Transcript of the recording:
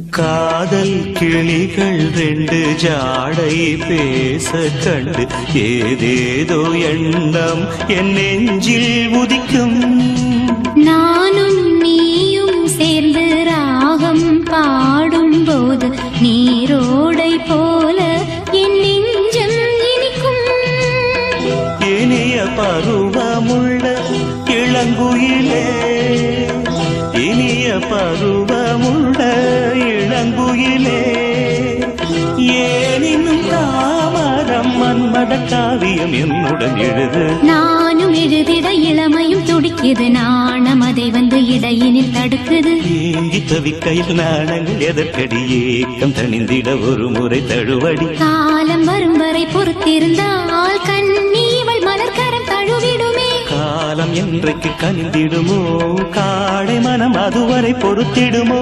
காதல் கிளிகள் ரெண்டு ஜாடை பேச கண்டு ஏதேதோ எண்ணம் என் நெஞ்சில் உதிக்கும். நானும் நீயும் சேர்ந்து ராகம் பாடும் போது நீரோடை போல என் நெஞ்சம் இனிக்கும். இனிய பருவமுள்ள இளங்குயிலே, இனிய பருவமுள்ள இளங்குயிலே, ஏனினும் தாமரம் மன்மத காவியம் என்னுடன் எழுது. நானும் எழுதிட இளமையும் துடிக்குது, நாணம் அதை வந்து இடையினில் தடுக்குது. ஏங்கி தவிக்கையில் நாணங்கள் எதற்கடி, ஏக்கம் தணிந்திட ஒரு முறை தழுவடி. காலம் வரும் வரை பொறுத்திருந்தால் கண்ணீவள் மலர்கரம் தழுவிடுமே. காலம் என்றைக்கு கனிந்திடுமோ, காடை மனம் அதுவரை பொறுத்திடுமோ.